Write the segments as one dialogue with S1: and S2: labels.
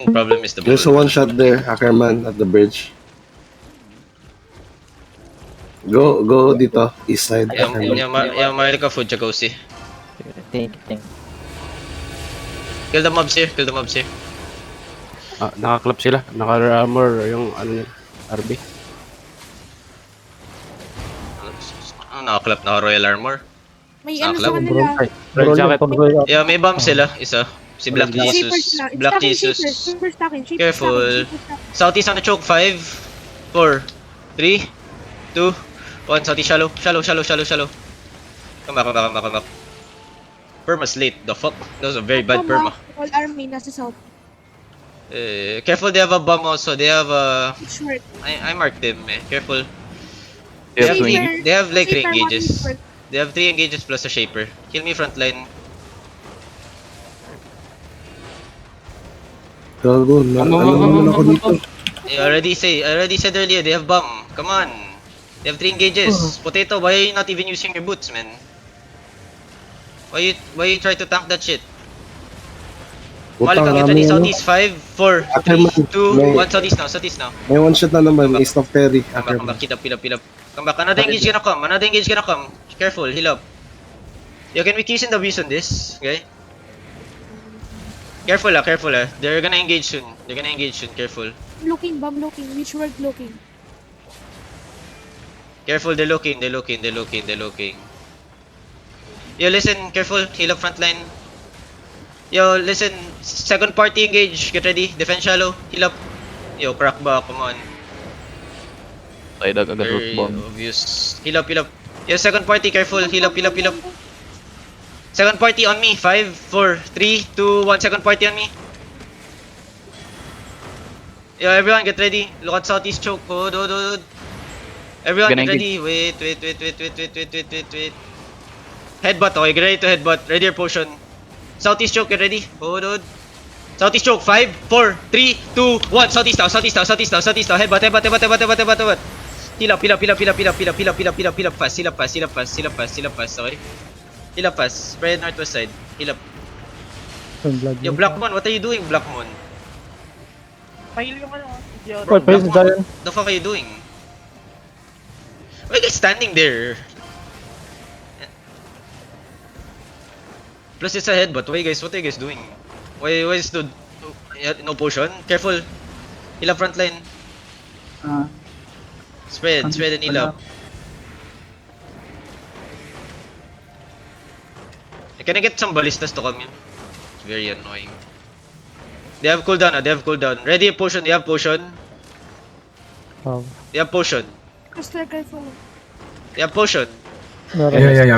S1: The problem is the
S2: There's a
S1: bull.
S2: one shot there, Ackerman at the bridge. Go dito, east side, Ackerman.
S1: Mahal ka food, Jagosi.
S3: Thank you.
S1: Kill the mobs here, kill the mobs here.
S4: Naka-clap sila. Naka-armor yung ano nila. RB.
S1: Naka-clap, naka-royal armor.
S5: May
S1: Ah,
S5: ano
S1: club?
S5: sa kanila.
S4: Red jacket.
S1: Yeah, may bomb sila, isa. Si Black
S4: Shapers
S1: Jesus.
S5: Shapers na.
S1: Black
S5: Stacking,
S1: Jesus.
S5: Shapers stacking, shapers
S1: Careful.
S5: stacking, shapers stacking.
S1: Southeast on the choke, 5, 4, 3, 2, 1. Southeast shallow. Come back. Perma's late, the fuck? That was a very bad perma.
S5: All army nasa south.
S1: Careful, they have a bomb also. They have a...
S5: It's short.
S1: I marked them, eh. Careful.
S4: They
S1: They have,
S4: have
S1: three,
S5: Shaper.
S1: they have like 3
S5: Shaper,
S1: engages.
S5: one short.
S1: They have 3 engages plus a shaper. Kill me frontline.
S2: Gago, naman ako dito.
S1: I already said earlier, they have bomb. Come on. They have 3 engages. Potato, why are you not even using your boots, man? Why you try to tank that shit? Malik,
S2: Putang
S1: get
S2: namin
S1: ready,
S2: ano.
S1: Southeast, 5, 4, 3,
S2: Ackerman,
S1: 2,
S2: may-
S1: 1, Southeast now.
S2: May one shot na naman, east of Terry,
S1: Come
S2: Ackerman.
S1: back, hit up. Come back, another engage gonna come. Careful, heal up. Yo, can we keys in the views on this, okay? Careful ah. They're gonna engage soon, careful.
S5: Bomb looking, which word looking?
S1: Careful, they're looking. Yo, listen, careful, heal up frontline. Yo, listen, second party engage, get ready, defense shallow, heal up. Yo, crack ba, come on.
S3: Ay, agad root
S1: Very
S3: bomb.
S1: obvious. Heal up. Yo, second party, careful, heal up. Second party on me, 5, 4, 3, 2, 1, second party on me. Yo, everyone get ready, look at southeast choke, hold. Everyone
S3: Gonna
S1: get ready, wait. Headbutt, okay, get ready to headbutt, ready your potion. Southeast choke, get ready, hold. Southeast choke, 5, 4, 3, 2, 1, southeast now, headbutt. Heal up fast, okay? Heal up fast, spread northwest side, heal up. Yo, Blackmon, what are you doing, Blackmon? Bro, Blackmon, the fuck are you doing? Why are you guys standing there? Plus it's a headbutt, what are you guys doing? Why is the... no potion? Careful, heal up frontline. Spread and heal up. Can I get some ballistas to come in? It's very annoying. They have cooldown. Ready a potion, they have potion.
S5: Crystal careful.
S1: They have potion.
S6: Yeah.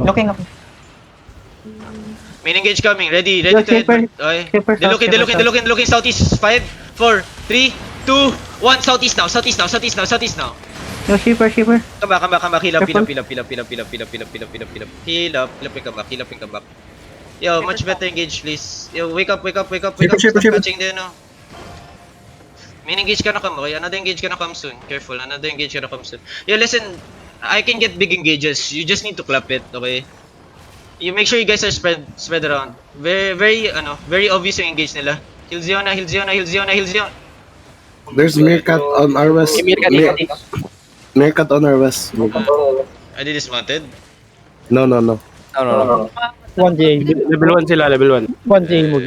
S3: Looking up.
S1: Main engage coming. Ready
S3: Yo,
S1: to head.
S3: Shaper.
S1: Okay.
S3: Shaper
S1: They're looking southeast. 5, 4, 3, 2, 1. Southeast now.
S3: Yo, shipper.
S1: Come back. Heal up.
S3: Careful.
S1: Heal up and come back. Yo, much better engage, please. Yo, wake up.
S6: Shaper.
S1: Stop catching there, no. Main engage ka na come, okay? Another engage ka na come soon. Careful, another engage ka na come soon. Yo, listen, I can get big engages. You just need to clap it, okay? You make sure you guys are spread around. Very obvious yung engage nila. Heal Ziona.
S2: There's Meerkat on our west. Meerkat on our west.
S1: Are they dismounted?
S2: No.
S3: No.
S4: 1J. Level 1 sila, level 1.
S3: 1J mo.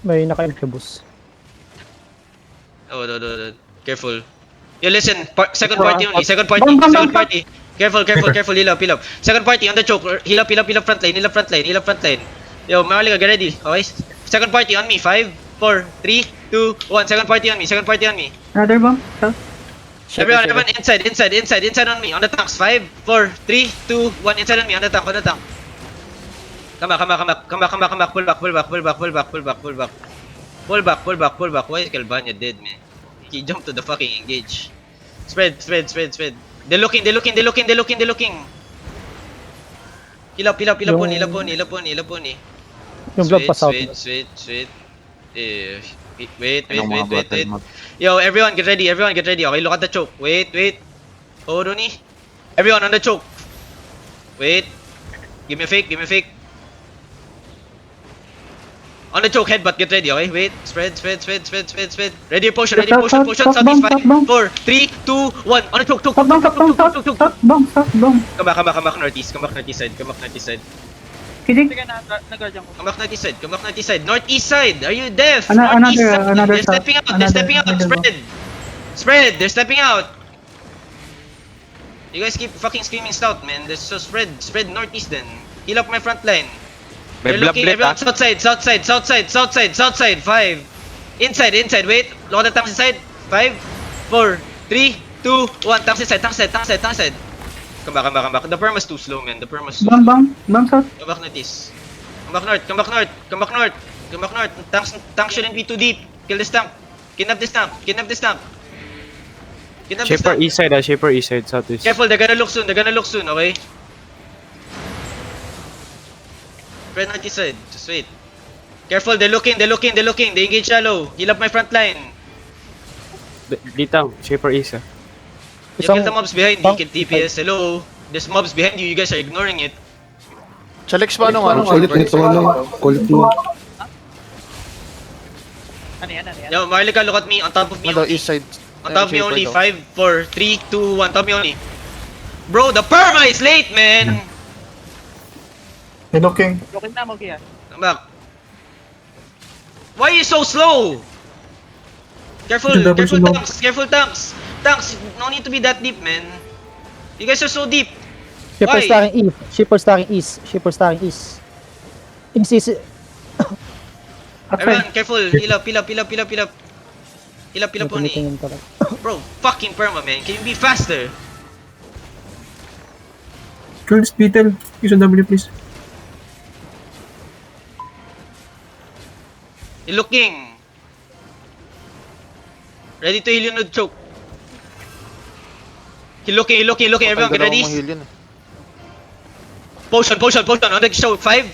S7: May naka-incubus.
S1: Oh, no. Careful. Yo, listen. Second party only. Second party. Careful. Heal up. Second party on the choke. Heal up frontline. Yo, Marley, get ready. Okay? Second party on me. 5, 4, 3, 2, 1. Second party on me.
S3: Another bomb.
S1: Everyone inside on me. On the tanks. 5, 4, 3, 2, 1. Inside on me. On the tank. Come back. Pull back. Why is Calvania dead, man? He jumped to the fucking engage. Spread. They're looking. Heal up on.
S7: Yung blood pa south.
S1: Sweet. Wait. Yo, everyone get ready. Okay, look at the choke. Wait. Hold on. Everyone on the choke. Wait. Give me a fake. On the choke, headbutt, get ready, okay? Wait, spread. Ready your potion, potion. Southeast 5, 4, 3, 2, 1. On the choke. Come back northeast side. Come back northeast side. Northeast side, are you deaf? Northeast side, they're stepping out, Spread, they're stepping out. You guys keep fucking screaming stout, man. There's so spread northeast then. Heal up my front line.
S3: May
S1: They're looking,
S3: blablet,
S1: everyone, southside, 5. Inside, wait. Look at the tanks inside. 5, 4, 3, 2, 1. Tanks inside. Come back. The perm is too slow, man. Bang, south. Come back northeast. Come back north. Tanks shouldn't be too deep. Kill this tank. Kidnap this tank.
S4: Shaper east side, southeast.
S1: Careful, they're gonna look soon, okay? Spread northeast side, just wait. Careful, they're looking. They engage shallow. Heal up my front line.
S4: Dito, Shaper east.
S1: You kill the mobs behind you, kill TPS. Hello? There's mobs behind you guys are ignoring it.
S6: Chalex pa
S2: Ang kulit nito, kulit mo.
S1: Yo, Marlica, look at me, on top of me
S6: Ano,
S1: only.
S6: east side.
S1: On top of me only, 5, 4, 3, 2, 1, top of me only. Bro, the perma is late, man!
S6: Looking.
S1: Come back. Why are you so slow? Careful tanks. Tanks, no need to be that deep, man. You guys are so deep.
S7: Shipper
S1: Why?
S7: stacking east. East.
S1: Everyone, careful. Heal up only. Bro, fucking perma, man. Can you be faster?
S8: Curls, Beetle. Use a W, please.
S1: You're looking. Ready to heal you, no choke. He's looking. Everyone, get ready. Potion. On the show. 5,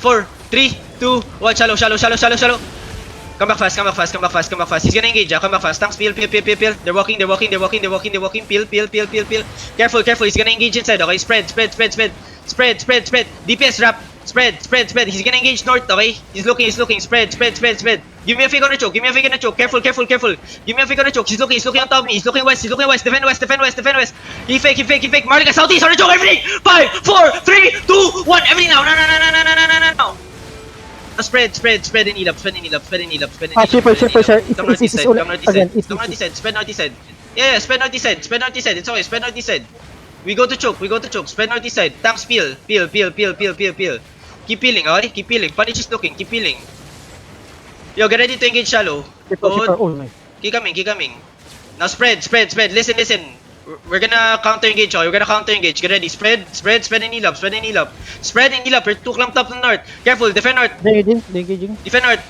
S1: 4, 3, 2, 1. Shallow. Come back fast. He's gonna engage. Come back fast. Tanks, peel. They're walking. Peel. Careful. He's gonna engage inside. Okay, spread. DPS wrap. Spread. He's gonna engage north. Okay, he's looking. Spread. Give me a fake on the choke. Careful. Give me a fake on the choke. He's looking on top of me. He's looking west. Defend west. He fake. Marlica, southeast on the choke. Everything. 5, 4, 3, 2, 1. Everything now. No. Spread and heal up.
S7: Shipper.
S1: Come northeast
S7: East.
S1: side. Spread northeast side. Yeah, spread northeast side. It's okay. Spread northeast side. We go to choke. Spread northeast side. Tanks peel. Keep peeling, alright? Keep peeling. Punish is looking. Keep peeling. Yo, get ready to engage shallow. Good. Keep coming. Now spread. Listen. We're gonna counter engage. Get ready. Spread and heal up. We're too clumped up to the north. Careful. Defend north. Defend north.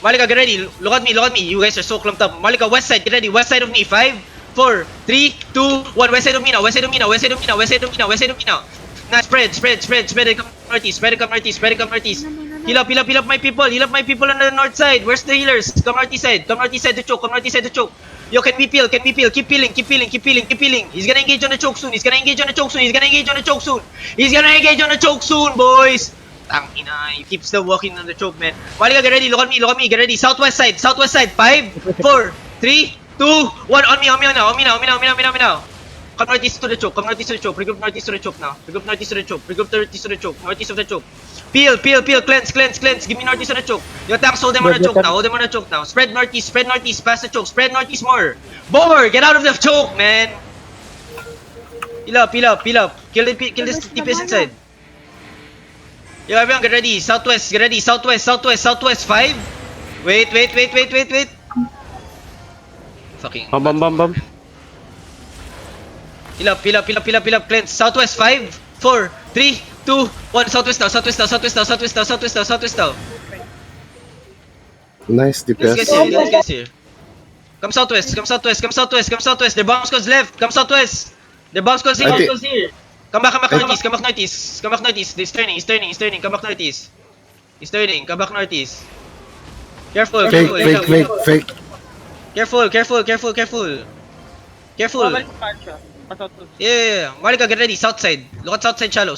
S1: Malika, get ready. Look at me. You guys are so clumped up. Malika, west side. Get ready. West side of me. 5, 4, 3, 2, 1. West side of me now. Now spread and come northeast. Heal up my people on the north side. Where's the healers? Come northeast side to choke. Yo, can we peel? Keep peeling. He's gonna engage on the choke soon. Boys. He keeps still walking on the choke, man. Malika, get ready. Look at me. Get ready. Southwest side. 5, 4, 3, 2, 1. On me now. Come northeast to the choke. Regroup northeast to the choke now. Northeast of the choke. Peel. Cleanse. Give me northeast of the choke. Your tanks, hold them on the choke now. Spread northeast. Past the choke. Spread northeast more. Get out of the choke, man. Heal up. Kill this TPS inside. Yo, everyone, get ready. Southwest. 5. Wait. Fucking.
S4: Bam.
S1: Heal up. Cleanse. Southwest. 5, 4, 3, 2, 1. Southwest now.
S2: Nice
S1: Let's
S2: DPS.
S1: get here. Come southwest. Their bomb squad's left. Come southwest. Their bomb squad's here. Come back northeast. He's turning. Come back northeast. Come back northeast. Careful.
S2: Fake.
S1: Careful. Yeah. Malika, get ready. Southside. Look at southside shallow.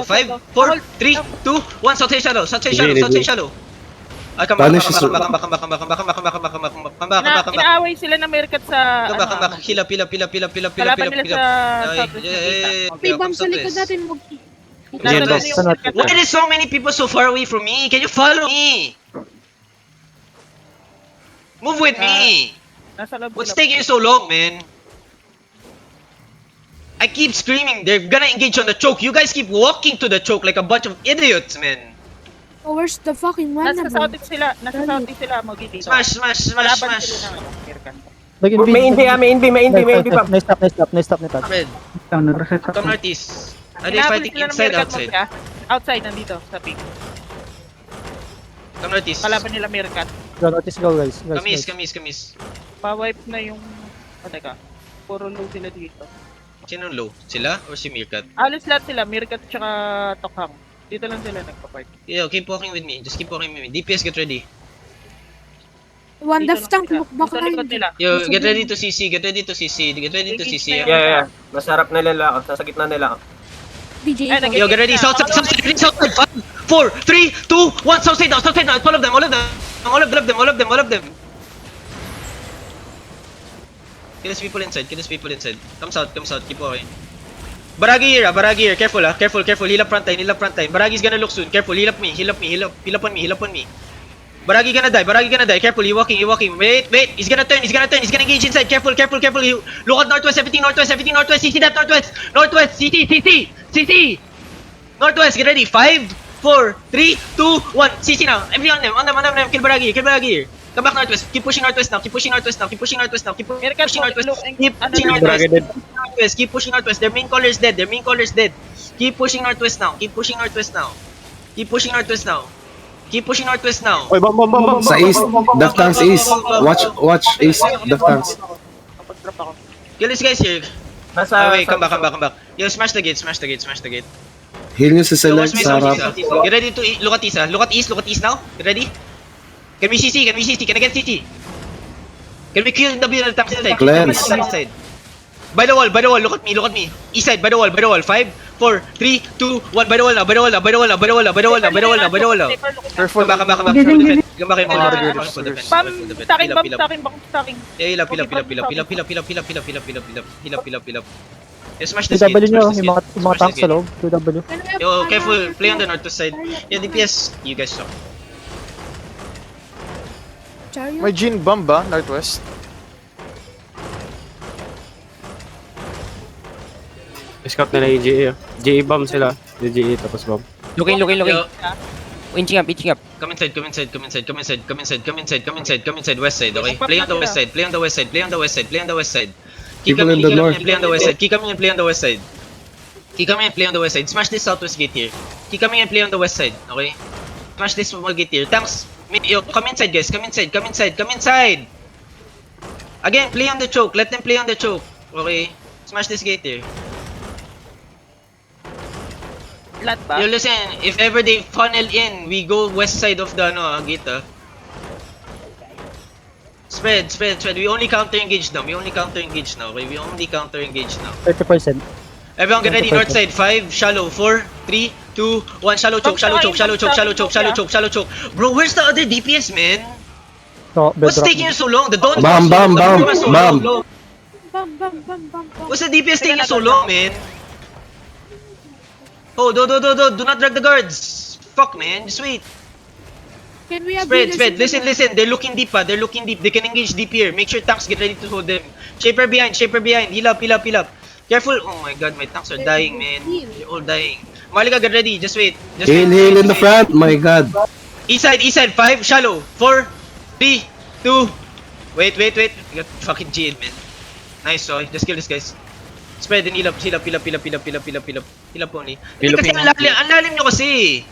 S1: 5, 4, 3, 2, 1. Southside shallow. Ay, come back,
S2: Punish is-
S1: come back.
S9: Inaaway sila na Merkat sa...
S1: Come back. Heal up.
S9: Kalaban nila sa Southwest Nakita.
S5: May bomb sa likod natin.
S9: Nasa doon yung Merkat.
S1: Why are so many people so far away from me? Can you follow me? Move with me.
S9: Nasa loob
S1: What's
S9: sila.
S1: taking you so long, man? I keep screaming, they're gonna engage on the choke. You guys keep walking to the choke like a bunch of idiots, man.
S5: Oh, where's the fucking mana,
S9: Nasa
S5: bro?
S9: Southeast sila. Nasa Southeast sila magiging.
S1: Smash.
S9: Kalaban sila ng Merkat.
S7: Main B, bam. Nice stop.
S1: Ahmed, come northeast. Are they
S9: Inaabot
S1: fighting
S9: sila ng
S1: inside,
S9: Merkat
S1: outside?
S9: mag-ya. Outside, nandito, sa pig.
S1: Come northeast.
S9: Kalaban nila Merkat.
S7: Go, notice go, guys.
S1: Kamis.
S9: Pa-wipe na yung... teka. Puro low sila dito.
S1: Sinong low? Sila or si Meerkat?
S9: Alis lahat sila, Merkat tsaka Tokhang. Dito lang sila nagpa-fight.
S1: Yo, keep walking with me. Just keep walking with me. DPS, get ready.
S5: One
S9: Dito
S5: death tank,
S9: lang
S5: look back
S9: sila. Sa likod nila.
S1: Yo, get ready to CC. Get ready to CC.
S10: Nasa harap na nila ako, nasa gitna nila ako.
S5: BJ.
S9: Ay, nag-
S1: Yo, get ready. Southside. 5, 4, 3, 2, 1. Southside now. All of them. Kill these people inside. Comes out. Keep walking. Baragi here. Careful. Heal up front line. Baragi's gonna look soon. Careful. Heal up on me. Baragi gonna die. Careful. You walking. Wait. He's gonna turn. He's gonna engage inside. Careful. You look at northwest. Everything northwest. CC that northwest. CC. Northwest. Get ready. 5, 4, 3, 2, 1. CC now. Everyone on them. Kill Baragi here. Come back northwest. Keep pushing northwest now. Keep pushing northwest.
S9: Merkat,
S1: Keep pushing
S9: look,
S1: northwest. Keep pushing northwest. Their main caller is dead. Keep pushing northwest now. Keep pushing northwest now.
S4: Oy, bam.
S2: Sa east. Death tanks east. Watch east. Death tanks.
S9: Kapag-drop ako.
S1: Kill these guys here.
S10: Nasa...
S1: Wait, come back. Yo, smash the gate.
S2: Heal nyo si
S1: Yo,
S2: Select
S1: watch me,
S2: sa harap.
S1: Get ready to look at east. Look at east now. Get ready. Can we CC? Can I get CC? Can we kill W on the tank inside?
S2: Cleanse.
S1: Inside. By the wall. Look at me. East side, by the wall. 5, 4, 3, 2, 1. By the wall now.
S6: Careful.
S1: Come back.
S3: Gigi.
S9: Bam, stacking.
S1: Heal up. Smash this
S7: QW
S1: gate.
S7: nyo,
S1: Smash this
S7: yung
S1: gate.
S7: mga tanks sa loob. QW.
S1: Yo, careful. Play on the north side. Yeah, DPS. You guys suck.
S5: Chariot.
S6: May Jin bomb ba? Northwest?
S4: Scout nila yung GE. GE bomb sila. Yung GE tapos bomb.
S3: Looking.
S1: Yo,
S3: Inching up.
S1: come inside. West side, okay? Play on the west side. Keep
S2: People
S1: coming
S2: in the north.
S1: and play on the west side. Keep coming and play on the west side. Smash this southwest gate here. Keep coming and play on the west side, okay? Smash this small gate here. Tanks, yo, come inside, guys. Come inside. Again, play on the choke. Let them play on the choke, okay? Smash this gate here.
S9: Lahat ba?
S1: Yo, listen, if ever they funnel in, we go west side of the gate, Spread. We only counter engage now. Okay? We only counter engage now.
S7: 30%.
S1: Everyone get ready. North side. 5, shallow. 4, 3, 2, 1. Shallow choke. Bro, where's the other DPS, man?
S7: So,
S1: What's
S7: bedrock.
S1: taking you so long? The Dawn.
S2: Bam.
S5: Bam.
S1: What's the DPS taking you so long, man? Oh, do not drag the guards. Fuck, man. Just wait.
S5: Can we have
S1: Spread.
S5: healers in the
S1: Listen. They're looking deep, They can engage deep here. Make sure tanks get ready to hold them. Shaper behind. Heal up. Careful. Oh my god, my tanks are dying, man. They're all dying. Malika, get ready. Just wait.
S2: Heal in the front. My god.
S1: East side. 5, shallow. 4, 3, 2. Wait. You got fucking jailed, man. Nice, sorry. Just kill this guys. Spread and heal up only. Hindi kasi ang lalim nyo kasi.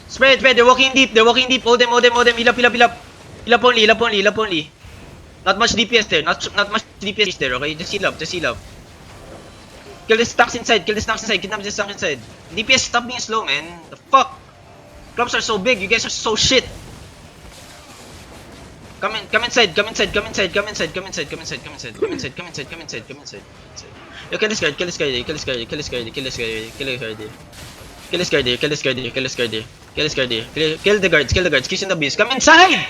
S1: Spread. They're walking deep. Hold them. Heal up only. Not much DPS there. Okay? Just heal up. Kill the stacks inside. Kidnap the stacks inside. DPS, stop being slow, man. The fuck? Clubs are so big. You guys are so shit. Come inside. Yo, kill this guard. Kill this guard here. Kill the guards. Kill the guards. Kiss in the beast. Come inside!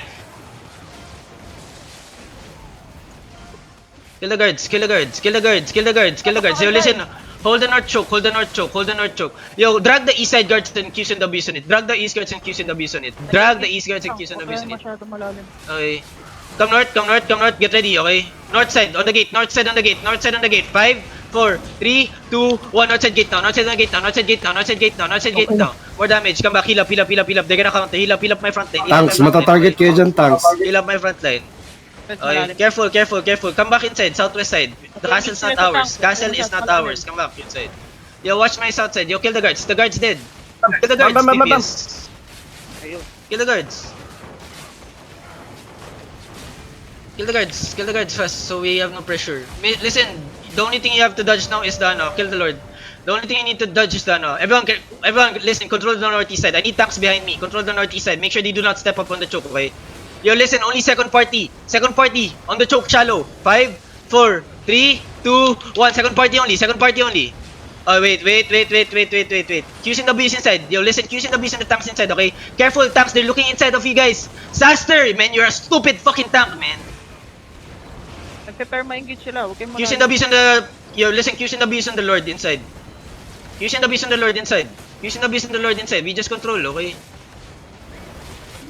S1: Kill the guards. Kill the guards. Kill the guards. Kill the guards. Kill the guards. Yo, listen. Hold the north choke. Hold the north choke. Hold the north choke. Yo, drag the east side guards and Q's in the beast on it. Drag the east guards and Q's in the beast on it. Drag the east guards and Q's in the beast on it.
S9: Masyado malalim.
S1: Okay. Come north, come north, come north. Get ready, okay? North side on the gate. North side on the gate. North side on the gate. 5, 4, 3, 2, 1. North side gate now. North side on the gate now. North side gate now. North side gate now. North side gate now. More damage. Come back. Heal up, heal up, heal up, heal up. They're gonna counter. Heal up my front line. Heal up
S2: Tanks,
S1: my front line,
S2: mata-target
S1: okay?
S2: kayo dyan, tanks.
S1: Heal up my front line.
S9: Mas
S1: Okay,
S9: malalim.
S1: careful, careful, careful. Come back inside, southwest side. The castle's not ours. Castle is not ours. Come back inside. Yo, watch my south side. Yo, kill the guards. The guards dead. Kill the guards,
S10: Bam, bam, bam, bam.
S1: DPS. Kill the guards. Kill the guards. Kill the guards fast so we have no pressure. Listen, the only thing you have to dodge now is the kill the lord. The only thing you need to dodge is the everyone listen, control the northeast side. I need tanks behind me. Control the northeast side. Make sure they do not step up on the choke, okay? Yo, listen, only second party. Second party on the choke shallow. 5, 4, 3, 2, 1. Second party only. Second party only. Oh, wait. Q's in the beast inside. Yo, listen, Q's in the beast and the tanks inside, okay? Careful, tanks, they're looking inside of you guys. Saster, man, you're a stupid fucking tank, man.
S9: Nagpe-pair ma-engage sila. Huwag kayong
S1: Q's in the beast and the... Yo, listen, Q's in the beast and the lord inside. Q's in the beast and the lord inside. Q's in the beast and the lord inside. We just control, okay?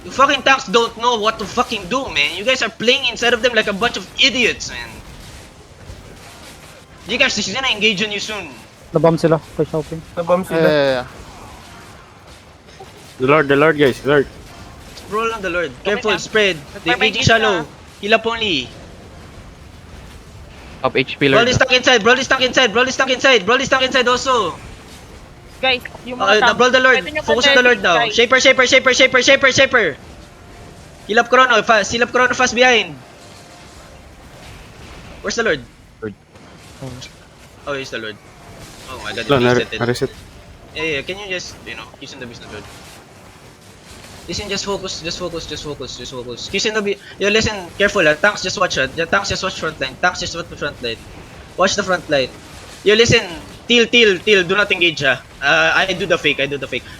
S1: You fucking tanks don't know what to fucking do, man. You guys are playing inside of them like a bunch of idiots, man. You guys, she's gonna engage on you soon.
S7: Nabomb sila. Push open.
S10: Nabomb sila.
S6: Yeah.
S4: The Lord, guys. The Lord.
S1: Roll on the lord. Careful, spread. They're
S9: Nagpapay
S1: engaging
S9: engage
S1: shallow.
S9: na.
S1: Heal up only.
S3: Up HP
S1: Brawl
S3: Lord.
S1: is stuck inside. Brawl is stuck inside. Brawl is stuck inside. Brawl is stuck inside also.
S9: Guys, yung mga tanks.
S1: Brawl the lord.
S9: Pwede nyo
S1: Focus on the lord now.
S9: guys.
S1: Shaper. Heal up Chrono fast. Heal up Chrono fast behind. Where's the lord?
S3: Lord.
S1: Oh, he's the lord. Oh my god,
S4: Wala,
S1: he reset it.
S4: na-reset.
S1: Yeah, can you just, use in the beast na lord. Listen, just focus. Use in the beast. Yo, listen, careful tanks just watch it. Tanks just watch front line. Watch the front line. Yo, listen, Teal, do not engage I do the fake.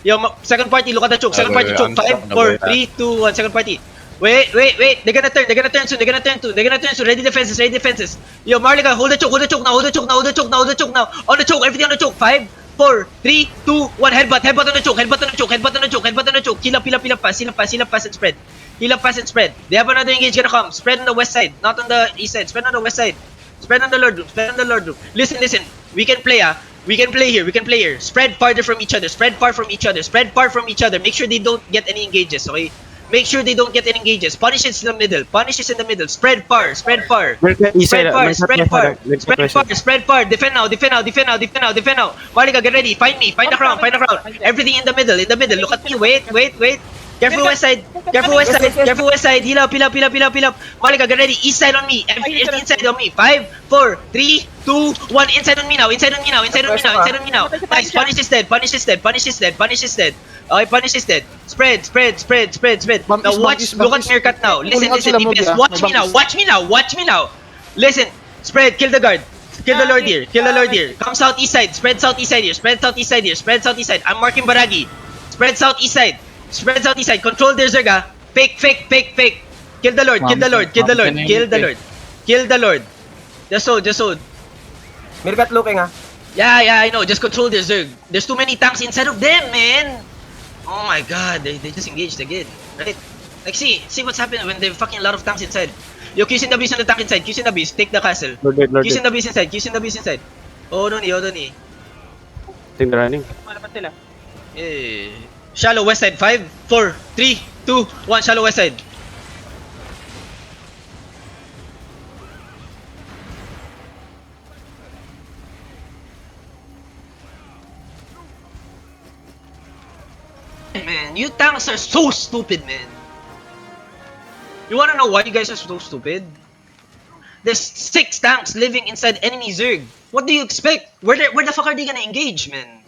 S1: Yo, second party, look at the choke. Second party choke. 5, 4, 3, 2, 1. Second party. Wait. They're gonna turn soon. Ready defenses. Yo, Marlica, hold the choke now. On the choke, everything on the choke. 5, 4, 3, 2, 1. Headbutt on the choke. Heal up fast and spread. They have another engage gonna come. Spread on the west side, not on the east side. Spread on the west side. Spread on the lord room. Listen. We can play here. Spread farther from each other. Make sure they don't get any engages, okay? Punish is in the middle. Spread far. Defend now. Marlica, get ready. Find the crown. Everything in the middle. Look at me. Wait. Careful west side. Heal up. Marlica, get ready. East side on me. Everything inside on me. 5, 4, 3, 2, 1. Inside on me now. Nice. Punish is dead. Okay, punish is dead. Spread. Now watch. Look at haircut now. Listen. DPS. Watch me now. Listen. Spread. Kill the guard. Kill the lord here. Come southeast side. Spread southeast side here. I'm marking Baragi. Spread southeast side. Control their Zerga. Fake. Kill the lord. Just hold.
S10: Mirkat looking
S1: Yeah, I know. Just control their Zerg. There's too many tanks inside of them, man. Oh my god, they just engaged again. Right? Like, see what's happening when there's fucking a lot of tanks inside. Yo, Q's in the beast on the tank inside. Q's in the beast. Take the castle.
S4: Lord dead.
S1: Q's in the beast inside. Oh, no ni.
S4: Think they're running.
S9: Malapat sila.
S1: Eh. Shallow west side. 5, 4, 3, 2, 1. Shallow west side. Man, you tanks are so stupid, man. You wanna know why you guys are so stupid? There's 6 tanks living inside enemy Zerg. What do you expect? Where the fuck are they gonna engage, man?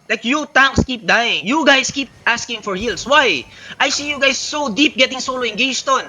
S1: Like, you tanks keep dying. You guys keep asking for heals. Why? I see you guys so deep getting solo engaged on.